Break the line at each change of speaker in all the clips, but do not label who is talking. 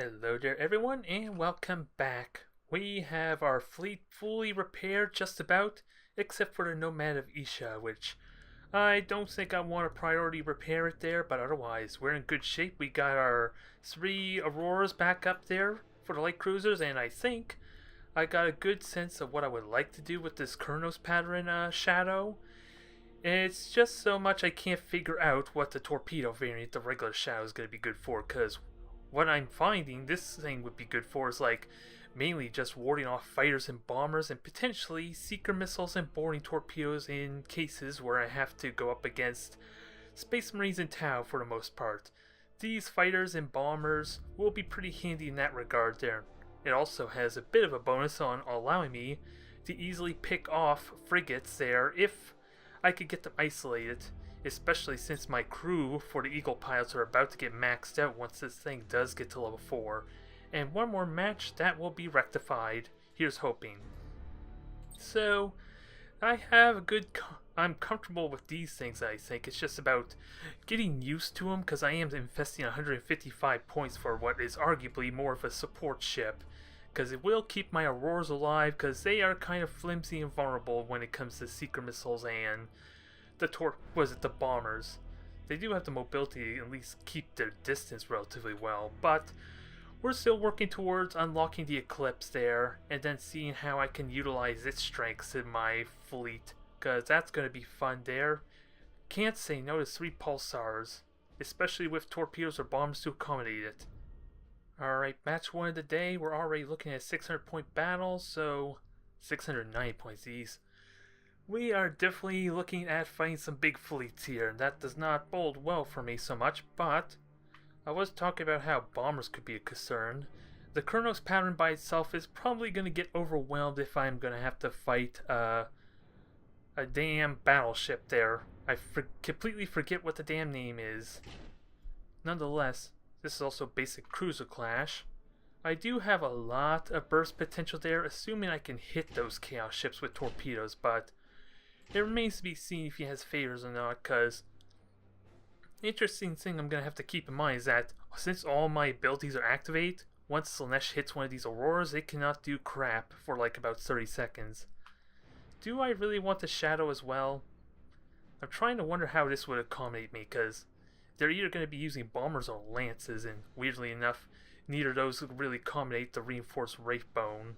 Hello there everyone and welcome back. We have our fleet fully repaired just about, except for the Nomad of Isha, which I don't think I want to priority repair it there, but otherwise we're in good shape. We got our 3 Auroras back up there for the light cruisers, and I think I got a good sense of what I would like to do with this Kurnos pattern shadow. It's just so much I can't figure out what the torpedo variant, the regular shadow, is going to be good for, because what I'm finding this thing would be good for is like mainly just warding off fighters and bombers and potentially seeker missiles and boarding torpedoes in cases where I have to go up against Space Marines and Tau for the most part. These fighters and bombers will be pretty handy in that regard there. It also has a bit of a bonus on allowing me to easily pick off frigates there if I could get them isolated, especially since my crew for the Eagle pilots are about to get maxed out once this thing does get to level 4. And one more match, that will be rectified. Here's hoping. So, I have a good... I'm comfortable with these things, I think. It's just about getting used to them, because I am investing 155 points for what is arguably more of a support ship. Because it will keep my Auroras alive, because they are kind of flimsy and vulnerable when it comes to seeker missiles and the bombers. They do have the mobility to at least keep their distance relatively well, but we're still working towards unlocking the Eclipse there, and then seeing how I can utilize its strengths in my fleet, because that's going to be fun there. Can't say no to 3 pulsars, especially with torpedoes or bombs to accommodate it. Alright, match 1 of the day. We're already looking at 600 point battles, so 690 points ease. We are definitely looking at fighting some big fleets here, and that does not bode well for me so much, but I was talking about how bombers could be a concern. The Kurnos pattern by itself is probably going to get overwhelmed if I'm going to have to fight a damn battleship there. I completely forget what the damn name is. Nonetheless, this is also basic cruiser clash. I do have a lot of burst potential there, assuming I can hit those chaos ships with torpedoes, but it remains to be seen if he has favors or not, because the interesting thing I'm going to have to keep in mind is that since all my abilities are activated, once Slaanesh hits one of these Auroras, it cannot do crap for like about 30 seconds. Do I really want the Shadow as well? I'm trying to wonder how this would accommodate me, because they're either going to be using bombers or lances, and weirdly enough, neither of those would really accommodate the reinforced Wraithbone.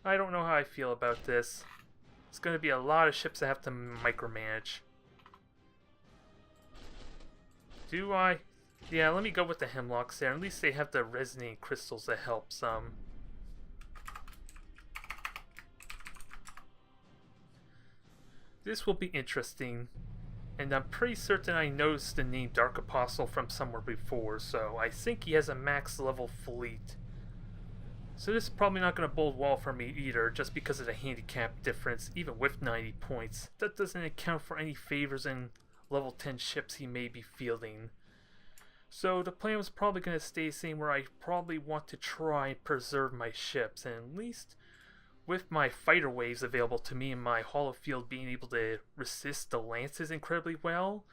I don't know how I feel about this. It's going to be a lot of ships I have to micromanage. Do I? Yeah, let me go with the Hemlocks there. At least they have the resonating crystals that help some. This will be interesting. And I'm pretty certain I noticed the name Dark Apostle from somewhere before, so I think he has a max level fleet. So this is probably not going to bode well for me either, just because of the handicap difference, even with 90 points. That doesn't account for any favors in level 10 ships he may be fielding. So the plan was probably going to stay the same, where I probably want to try and preserve my ships, and at least with my fighter waves available to me and my hollow field being able to resist the lances incredibly well,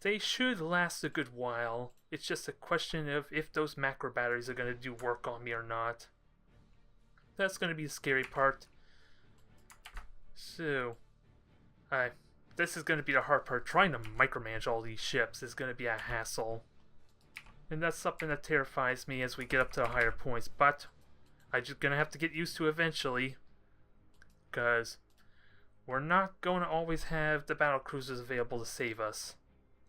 they should last a good while. It's just a question of if those macro batteries are going to do work on me or not. That's going to be the scary part. So, this is going to be the hard part. Trying to micromanage all these ships is going to be a hassle. And that's something that terrifies me as we get up to the higher points. But I'm just going to have to get used to eventually. Because we're not going to always have the Battlecruisers available to save us.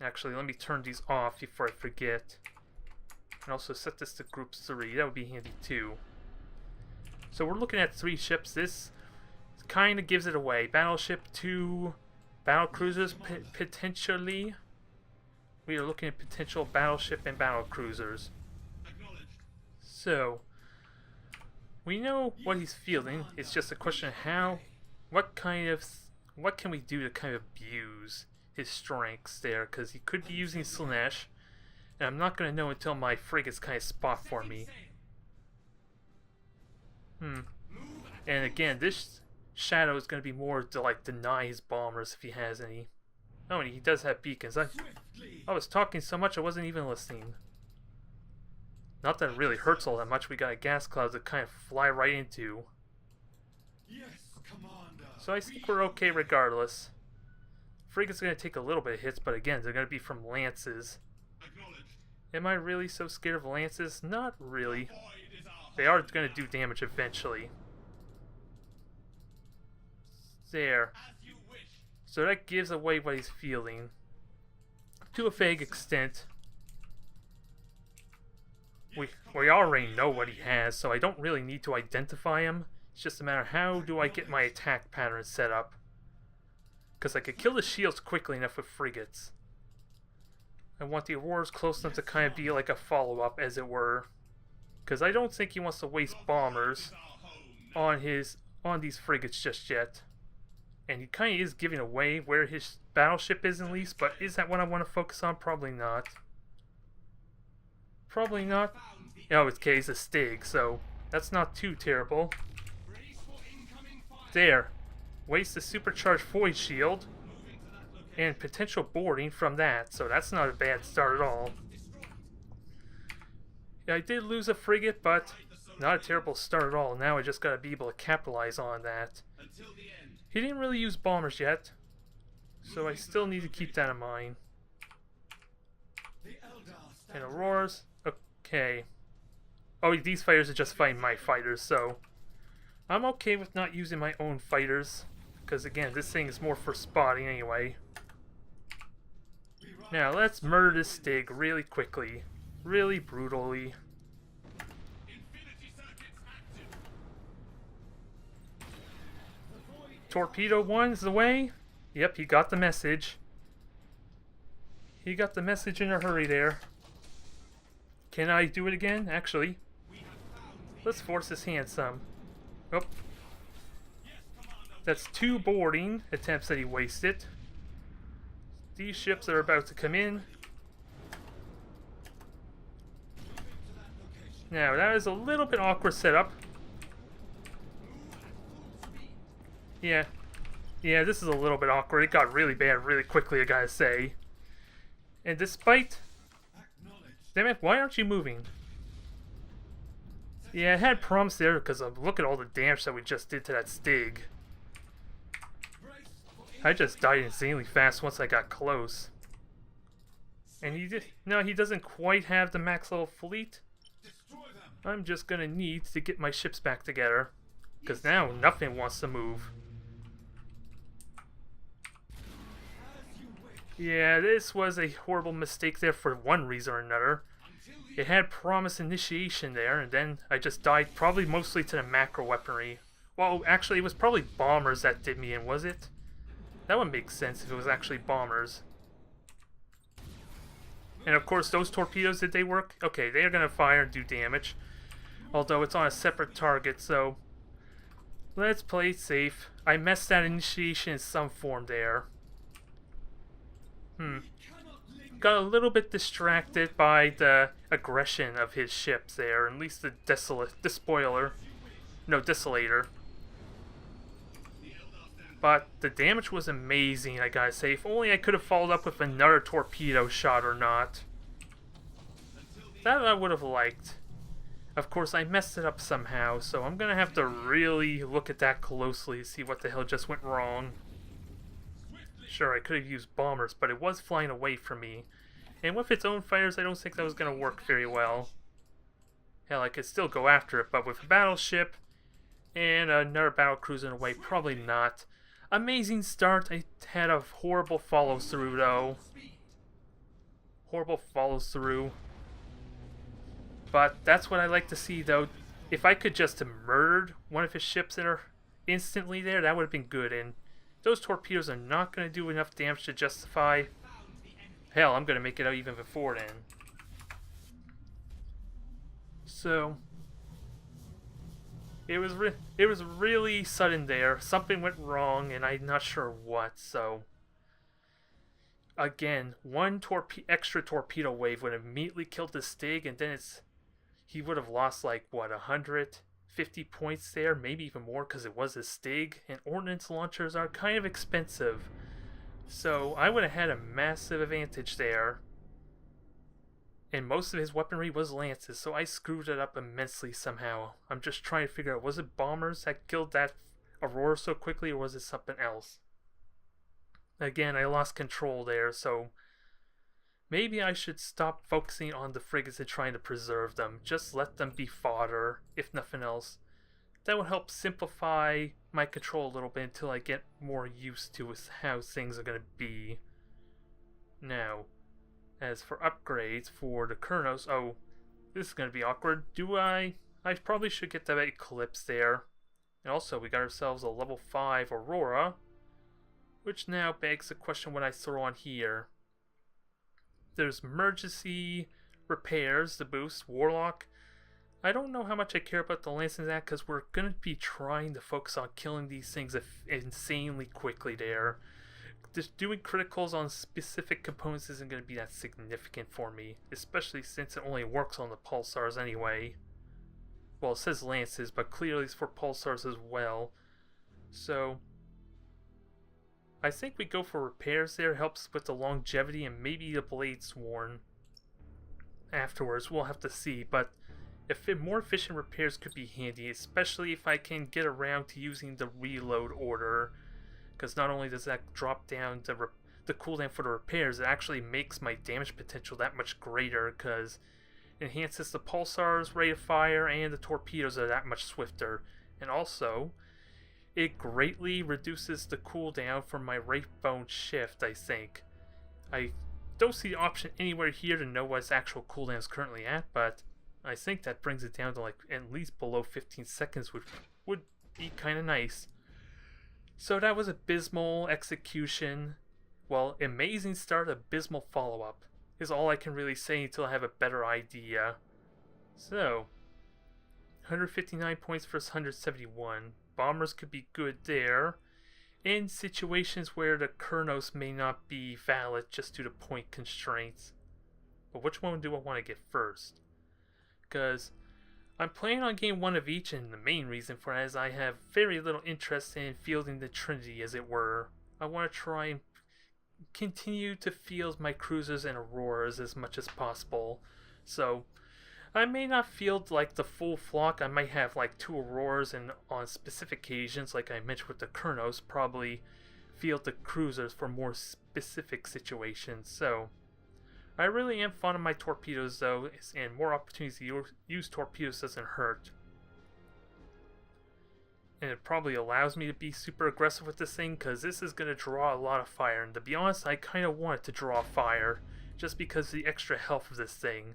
Actually, let me turn these off before I forget. And also set this to group 3. That would be handy too. So we're looking at 3 ships. This kind of gives it away. Battleship 2, Battlecruisers potentially. We are looking at potential battleship and Battlecruisers. So we know what he's fielding. It's just a question of what can we do to kind of abuse his strengths there, because he could be using Slaanesh, and I'm not going to know until my frigates kind of spot for me. And again, this Shadow is going to be more to like deny his bombers if he has any. Oh, and he does have beacons. I was talking so much I wasn't even listening. Not that it really hurts all that much. We got a gas cloud to kind of fly right into.
Yes, Commander.
So I think we're okay regardless. Frigates are going to take a little bit of hits, but again, they're going to be from lances. Am I really so scared of lances? Not really. They are going to do damage eventually. There. So that gives away what he's feeling. To a vague extent. We already know what he has, so I don't really need to identify him. It's just a matter of how do I get my attack pattern set up. Because I could kill the shields quickly enough with frigates. I want the Auroras close enough to kind of be like a follow-up, as it were. Because I don't think he wants to waste bombers on these frigates just yet. And he kind of is giving away where his battleship is at least, but is that what I want to focus on? Probably not. Probably not. Oh, it's okay, he's a Stig, so that's not too terrible. There. Waste the supercharged void shield and potential boarding from that, so that's not a bad start at all. Yeah, I did lose a frigate, but not a terrible start at all. Now I just gotta be able to capitalize on that. He didn't really use bombers yet, so I still need to keep that in mind. And Auroras, okay. Oh, these fighters are just fighting my fighters, so I'm okay with not using my own fighters, because again, this thing is more for spotting anyway. Now, let's murder this Stig really quickly. Really brutally. Torpedo 1's the way. Yep, he got the message. He got the message in a hurry there. Can I do it again? Actually. Let's force his hand some. Oh. That's 2 boarding attempts that he wasted. These ships are about to come in. Now, that is a little bit awkward setup. Yeah. Yeah, this is a little bit awkward. It got really bad really quickly, I gotta say. And despite... Damn it, why aren't you moving? Yeah, I had problems there because of look at all the damage that we just did to that Stig. I just died insanely fast once I got close. And he doesn't quite have the max level fleet. I'm just gonna need to get my ships back together. Because now nothing wants to move. Yeah, this was a horrible mistake there for one reason or another. It had promised initiation there, and then I just died probably mostly to the macro weaponry. Well, actually, it was probably bombers that did me in, was it? That would make sense if it was actually bombers. And of course, those torpedoes, did they work? Okay, they are going to fire and do damage. Although it's on a separate target, so... Let's play it safe. I messed that initiation in some form there. Got a little bit distracted by the aggression of his ships there. At least the despoiler. No, desolator. But the damage was amazing, I gotta say. If only I could have followed up with another torpedo shot or not. That I would have liked. Of course, I messed it up somehow, so I'm gonna have to really look at that closely to see what the hell just went wrong. Sure, I could have used bombers, but it was flying away from me. And with its own fighters, I don't think that was gonna work very well. Hell, I could still go after it, but with a battleship and another battlecruiser in a way, probably not. Amazing start. I had a horrible follow-through, though. Horrible follow-through. But that's what I like to see, though. If I could just have murdered one of his ships that are instantly there, that would have been good. And those torpedoes are not going to do enough damage to justify... Hell, I'm going to make it out even before then. So... It was really sudden there. Something went wrong, and I'm not sure what, so... Again, one extra torpedo wave would have immediately killed the Stig, and then he would have lost, like, what, 150 points there? Maybe even more, because it was a Stig, and ordnance launchers are kind of expensive. So, I would have had a massive advantage there. And most of his weaponry was lances, so I screwed it up immensely somehow. I'm just trying to figure out, was it bombers that killed that Aurora so quickly, or was it something else? Again, I lost control there, so maybe I should stop focusing on the frigates and trying to preserve them. Just let them be fodder, if nothing else. That would help simplify my control a little bit until I get more used to how things are going to be. Now, as for upgrades for the Kurnos, oh, this is going to be awkward. I probably should get that Eclipse there. And also, we got ourselves a level 5 Aurora, which now begs the question what I throw on here. There's emergency repairs, the boost, Warlock. I don't know how much I care about the Lancing that because we're going to be trying to focus on killing these things insanely quickly there. Just doing criticals on specific components isn't going to be that significant for me, especially since it only works on the pulsars anyway. Well, it says lances, but clearly it's for pulsars as well. So I think we go for repairs there, helps with the longevity and maybe the blade sworn. Afterwards, we'll have to see, but more efficient repairs could be handy, especially if I can get around to using the reload order. Because not only does that drop down the cooldown for the repairs, it actually makes my damage potential that much greater because it enhances the pulsar's rate of fire and the torpedoes are that much swifter. And also, it greatly reduces the cooldown for my Wraithbone shift, I think. I don't see the option anywhere here to know what its actual cooldown is currently at, but I think that brings it down to like at least below 15 seconds, which would be kind of nice. So that was abysmal execution. Well, amazing start, abysmal follow-up is all I can really say until I have a better idea. So, 159 points versus 171. Bombers could be good there. In situations where the Kurnos may not be valid just due to point constraints. But which one do I want to get first? Because I'm planning on getting one of each, and the main reason for that is I have very little interest in fielding the Trinity, as it were. I want to try and continue to field my cruisers and Auroras as much as possible. So, I may not field like the full flock. I might have like 2 Auroras, and on specific occasions, like I mentioned with the Kurnos, probably field the cruisers for more specific situations. So, I really am fond of my torpedoes though, and more opportunities to use torpedoes doesn't hurt. And it probably allows me to be super aggressive with this thing, because this is going to draw a lot of fire. And to be honest, I kind of want it to draw fire, just because of the extra health of this thing.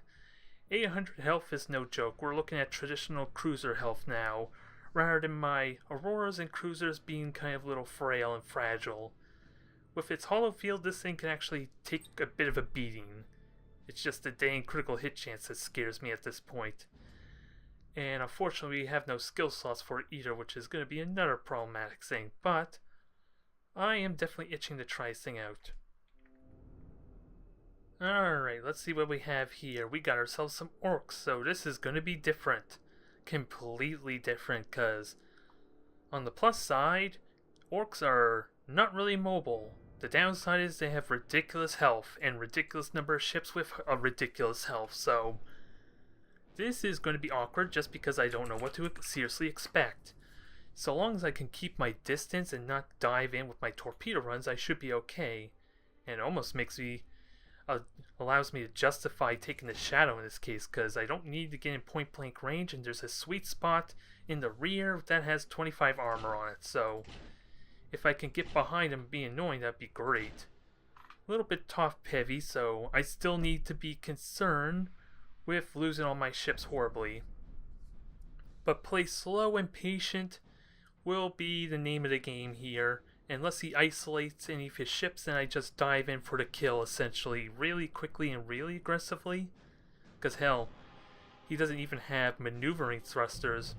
800 health is no joke. We're looking at traditional cruiser health now, rather than my Auroras and cruisers being kind of a little frail and fragile. With its hollow field, this thing can actually take a bit of a beating. It's just the dang critical hit chance that scares me at this point. And unfortunately, we have no skill slots for it either, which is going to be another problematic thing. But I am definitely itching to try this thing out. Alright, let's see what we have here. We got ourselves some orcs, so this is going to be different. Completely different, because on the plus side, orcs are not really mobile. The downside is they have ridiculous health, and ridiculous number of ships with a ridiculous health, so this is going to be awkward just because I don't know what to seriously expect. So long as I can keep my distance and not dive in with my torpedo runs, I should be okay. And it almost allows me to justify taking the shadow in this case, because I don't need to get in point blank range, and there's a sweet spot in the rear that has 25 armor on it, so if I can get behind him and be annoying, that'd be great. A little bit top heavy, so I still need to be concerned with losing all my ships horribly. But play slow and patient will be the name of the game here. Unless he isolates any of his ships, then I just dive in for the kill, essentially, really quickly and really aggressively. Because hell, he doesn't even have maneuvering thrusters.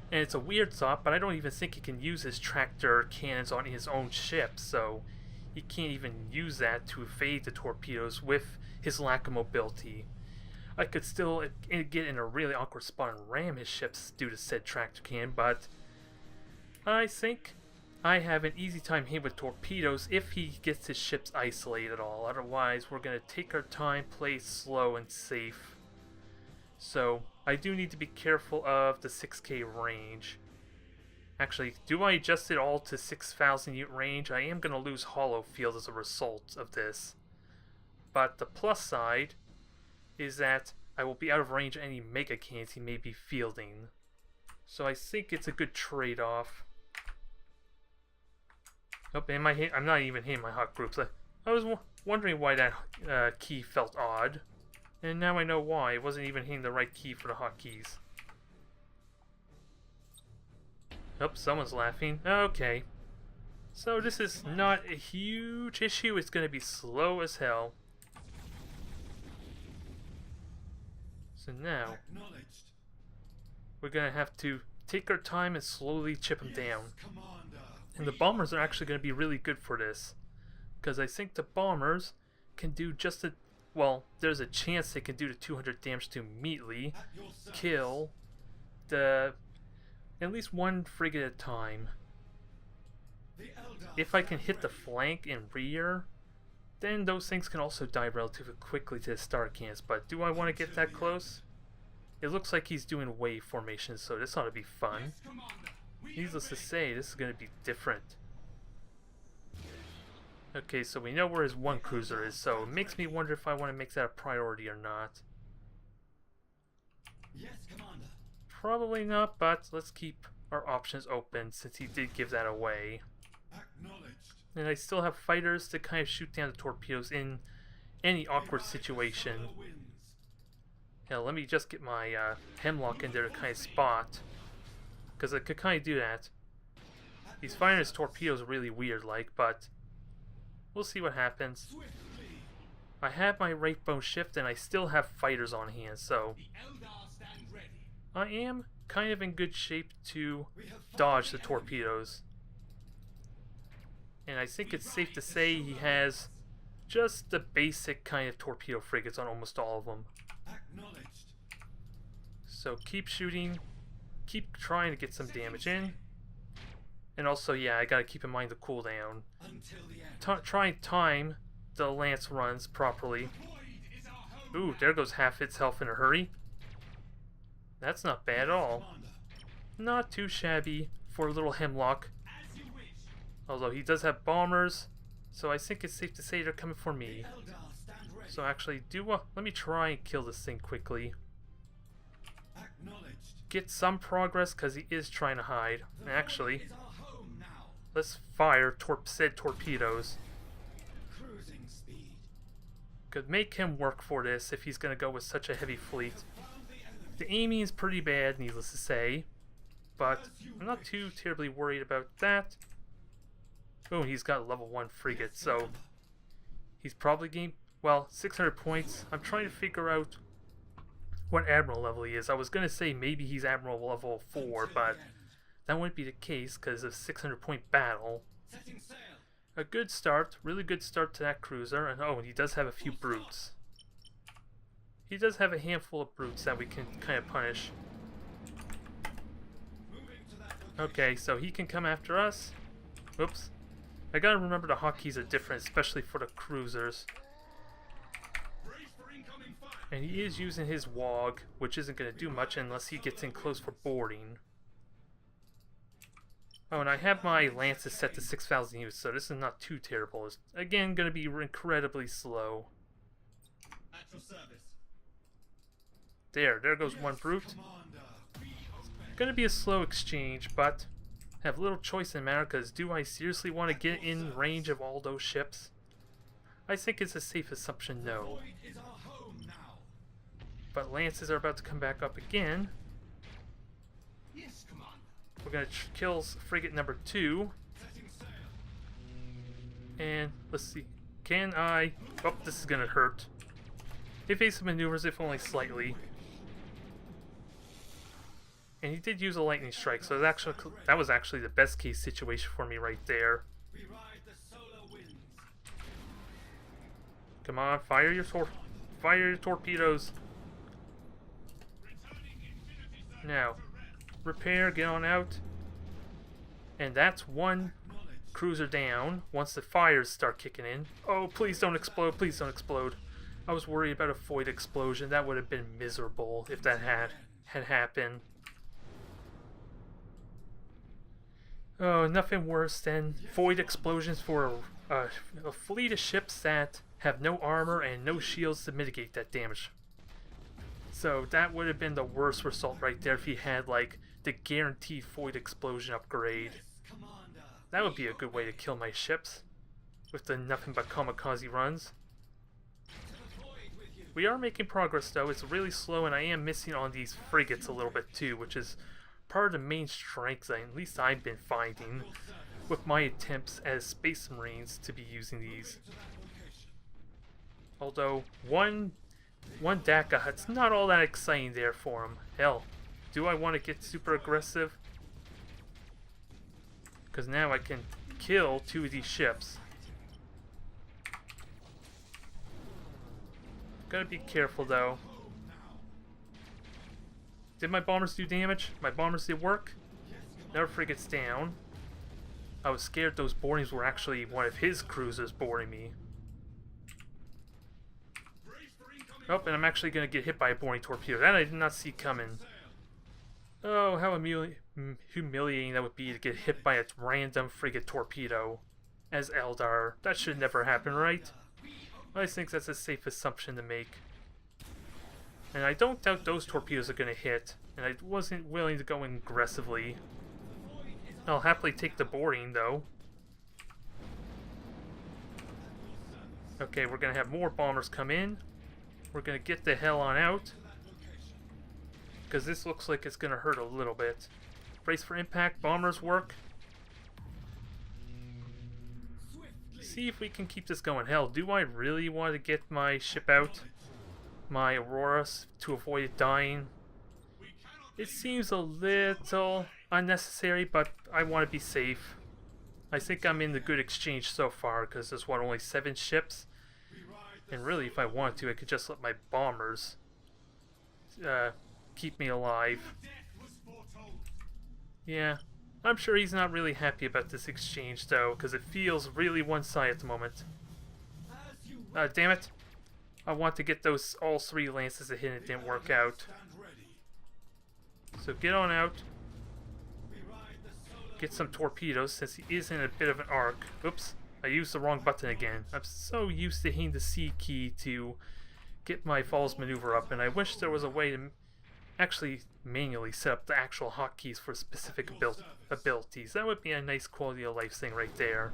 And it's a weird thought, but I don't even think he can use his tractor cannons on his own ship, so he can't even use that to evade the torpedoes with his lack of mobility. I could still get in a really awkward spot and ram his ships due to said tractor cannon, but I think I have an easy time hitting with torpedoes if he gets his ships isolated at all. Otherwise, we're going to take our time, play slow and safe. So, I do need to be careful of the 6k range. Actually, do I adjust it all to 6,000 unit range? I am going to lose hollow field as a result of this. But the plus side is that I will be out of range of any mega cannons he may be fielding. So I think it's a good trade-off. Oh, I'm not even hitting my hot groups. I was wondering why that key felt odd. And now I know why. It wasn't even hitting the right key for the hotkeys. Oh, someone's laughing. Okay. So this is not a huge issue. It's going to be slow as hell. So now, we're going to have to take our time and slowly chip them down. And the bombers are actually going to be really good for this. Because I think the bombers can do just a... Well, there's a chance they can do the 200 damage to immediately kill the... at least one frigate at a time. If I can hit the flank and rear, then those things can also die relatively quickly to the star cannons. But do I want to get that close? It looks like he's doing wave formation, so this ought to be fun. Needless to say, this is going to be different. Okay, so we know where his one cruiser is, so it makes me wonder if I want to make that a priority or not.
Yes, Commander.
Probably not, but let's keep our options open since he did give that away.
Acknowledged.
And I still have fighters to kind of shoot down the torpedoes in any awkward situation. Hell, let me just get my Hemlock in there to kind of spot. Because I could kind of do that. He's firing his torpedoes really weird like, but we'll see what happens. I have my right bone shift and I still have fighters on hand, so I am kind of in good shape to dodge the torpedoes. And I think it's safe to say he has just the basic kind of torpedo frigates on almost all of them. So keep shooting, keep trying to get some damage in. And also, yeah, I gotta keep in mind the cooldown. Try and time the lance runs properly. Ooh, there goes half its health in a hurry. That's not bad at all. Not too shabby for a little Hemlock. Although he does have bombers, so I think it's safe to say they're coming for me. So actually, let me try and kill this thing quickly. Get some progress because he is trying to hide. And actually, let's fire said torpedoes. Could make him work for this if he's going to go with such a heavy fleet. The aiming is pretty bad, needless to say, but I'm not too terribly worried about that. Oh, he's got level 1 frigate, so he's probably getting, well, 600 points. I'm trying to figure out what admiral level he is. I was going to say maybe he's admiral level 4, but that wouldn't be the case because of 600 point battle. A good start, really good start to that cruiser, and oh, he does have a few brutes. He does have a handful of brutes that we can kind of punish. Okay, so he can come after us. Whoops. I gotta remember the hotkeys are different, especially for the cruisers. And he is using his WOG, which isn't gonna do much unless he gets in close for boarding. Oh, and I have my lances set to 6,000 units, so this is not too terrible. It's, again, gonna be incredibly slow. There goes one brute. Gonna be a slow exchange, but have little choice in the matter, because do I seriously want to get in range of all those ships? I think it's a safe assumption no. But lances are about to come back up again. We're gonna kill frigate number 2. And let's see. Can I... Oh, this is gonna hurt. Evasive maneuvers, if only slightly. And he did use a lightning strike, so that was actually the best case situation for me right there. Come on, fire your torpedoes. Now, repair, get on out. And that's one cruiser down once the fires start kicking in. Oh, please don't explode. Please don't explode. I was worried about a void explosion. That would have been miserable if that had happened. Oh, nothing worse than void explosions for a fleet of ships that have no armor and no shields to mitigate that damage. So that would have been the worst result right there if he had like the guaranteed void explosion upgrade. That would be a good way to kill my ships with the nothing but kamikaze runs. We are making progress though. It's really slow and I am missing on these frigates a little bit too, which is part of the main strengths at least I've been finding with my attempts as Space Marines to be using these. Although one DACA hut's not all that exciting there for him. Hell, do I want to get super aggressive? Because now I can kill 2 of these ships. Gotta be careful though. Did my bombers do damage? My bombers did work? Another frigate's down. I was scared those boardings were actually one of his cruisers boarding me. Oh, and I'm actually going to get hit by a boarding torpedo. That I did not see coming. Oh, how humiliating that would be to get hit by a random frigate torpedo as Eldar. That should never happen, right? I think that's a safe assumption to make. And I don't doubt those torpedoes are going to hit. And I wasn't willing to go in aggressively. I'll happily take the boarding, though. Okay, we're going to have more bombers come in. We're going to get the hell on out. Because this looks like it's going to hurt a little bit. Brace for impact. Bombers work. See if we can keep this going. Hell, do I really want to get my ship out? My Auroras to avoid it dying? It seems a little unnecessary, but I want to be safe. I think I'm in the good exchange so far, because there's, what, only 7 ships? And really, if I want to, I could just let my bombers keep me alive. Yeah, I'm sure he's not really happy about this exchange, though, because it feels really one-sided at the moment. Damn it. I want to get those all 3 lances that hit and it didn't work out. So get on out. Get some torpedoes, since he is in a bit of an arc. Oops, I used the wrong button again. I'm so used to hitting the C key to get my falls maneuver up, and I wish there was a way to actually manually set up the actual hotkeys for specific abilities. That would be a nice quality of life thing right there.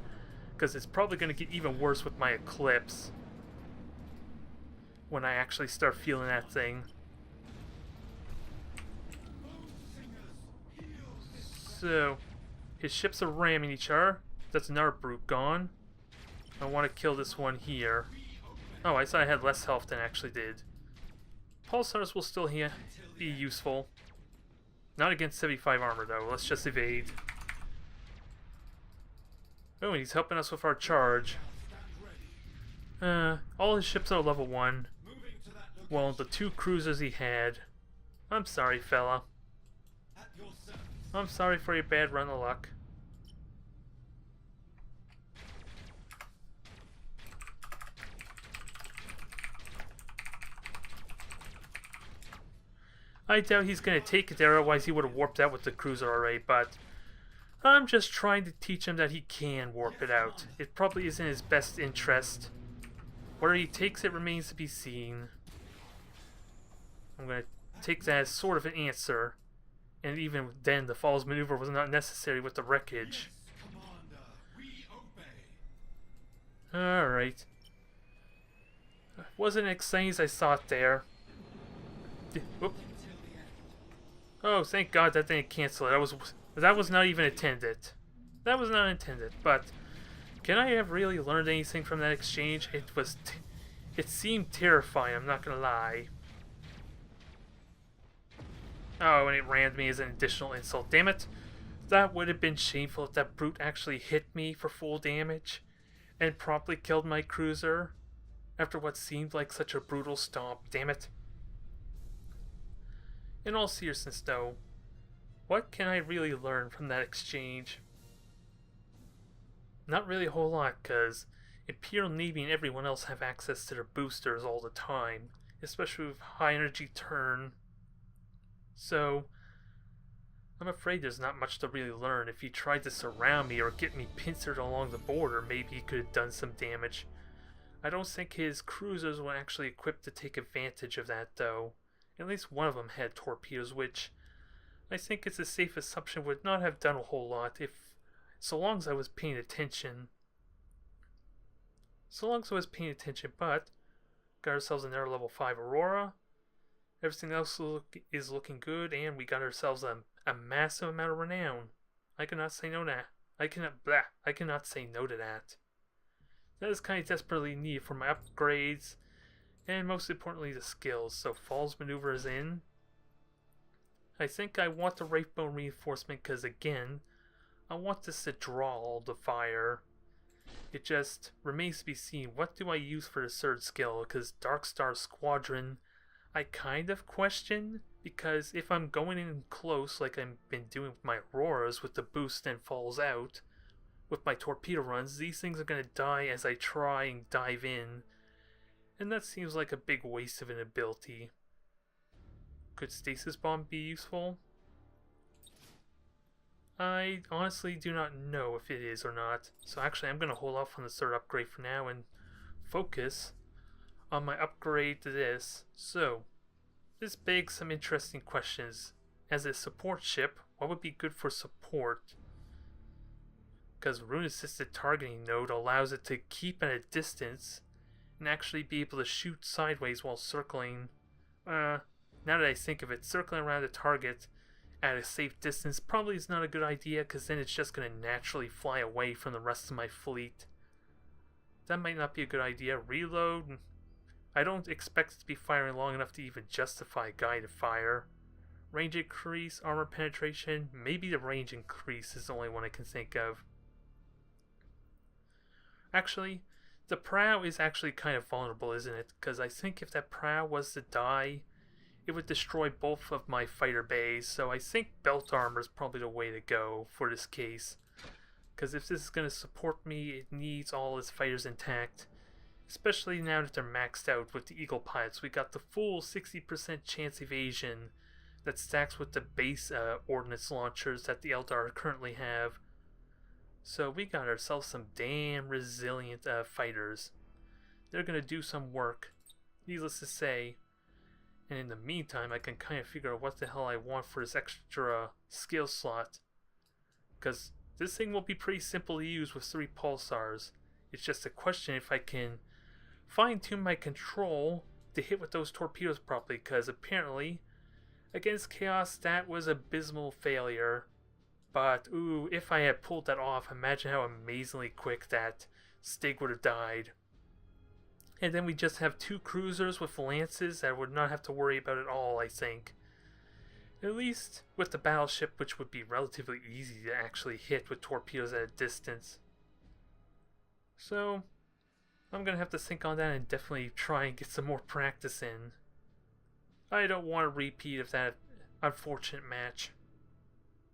Because it's probably going to get even worse with my Eclipse when I actually start feeling that thing. So, his ships are ramming each other. That's another brute gone. I want to kill this one here. Oh, I thought I had less health than I actually did. Pulsars will still be useful. Not against 75 armor though. Let's just evade. Oh, and he's helping us with our charge. All his ships are level 1. Well, the 2 cruisers he had. I'm sorry, fella. I'm sorry for your bad run of luck. I doubt he's going to take it there, otherwise he would have warped out with the cruiser already, but I'm just trying to teach him that he can warp it out. It probably isn't his best interest. Where he takes it remains to be seen. I'm going to take that as sort of an answer. And even then, the falls maneuver was not necessary with the wreckage. Alright. Wasn't as exciting as I thought there. Whoop. Oh, thank God that didn't cancel it. That was not even intended. That was not intended. But can I have really learned anything from that exchange? It seemed terrifying. I'm not gonna lie. Oh, and it rammed me as an additional insult. Damn it! That would have been shameful if that brute actually hit me for full damage and promptly killed my cruiser after what seemed like such a brutal stomp. Damn it! In all seriousness though, what can I really learn from that exchange? Not really a whole lot, because Imperial Navy and everyone else have access to their boosters all the time, especially with high energy turn. So, I'm afraid there's not much to really learn. If he tried to surround me or get me pincered along the border, maybe he could have done some damage. I don't think his cruisers were actually equipped to take advantage of that, though. At least one of them had torpedoes, which I think it's a safe assumption would not have done a whole lot so long as I was paying attention. But got ourselves another level 5 Aurora. Everything else is looking good, and we got ourselves a massive amount of renown. I cannot say no to that. I cannot say no to that. That is kind of desperately needed for my upgrades, and most importantly the skills. So Falls Maneuver is in. I think I want the Wraithbone Reinforcement because, again, I want this to draw all the fire. It just remains to be seen, what do I use for the third skill? Because Dark Star Squadron, I kind of question, because if I'm going in close like I've been doing with my Auroras with the boost and falls out, with my torpedo runs, these things are going to die as I try and dive in, and that seems like a big waste of an ability. Could Stasis Bomb be useful? I honestly do not know if it is or not, so actually I'm going to hold off on the third upgrade for now and focus on my upgrade to this. So, this begs some interesting questions. As a support ship, what would be good for support? Because Rune Assisted Targeting node allows it to keep at a distance and actually be able to shoot sideways while circling. Now that I think of it, circling around a target at a safe distance probably is not a good idea, because then it's just going to naturally fly away from the rest of my fleet. That might not be a good idea. Reload, I don't expect it to be firing long enough to even justify guided fire. Range increase, armor penetration, maybe the range increase is the only one I can think of. Actually, the prow is actually kind of vulnerable, isn't it? Because I think if that prow was to die, it would destroy both of my fighter bays, so I think belt armor is probably the way to go for this case. Because if this is going to support me, it needs all its fighters intact. Especially now that they're maxed out with the Eagle Pilots. We got the full 60% chance evasion that stacks with the base ordnance launchers that the Eldar currently have. So we got ourselves some damn resilient fighters. They're going to do some work, needless to say. And in the meantime, I can kind of figure out what the hell I want for this extra skill slot. Because this thing will be pretty simple to use with 3 pulsars. It's just a question if I can fine-tune my control to hit with those torpedoes properly. Because apparently, against Chaos, that was an abysmal failure. But, ooh, if I had pulled that off, imagine how amazingly quick that Stig would have died. And then we just have 2 cruisers with lances that would not have to worry about it all, I think. At least with the battleship, which would be relatively easy to actually hit with torpedoes at a distance. So, I'm going to have to think on that and definitely try and get some more practice in. I don't want a repeat of that unfortunate match.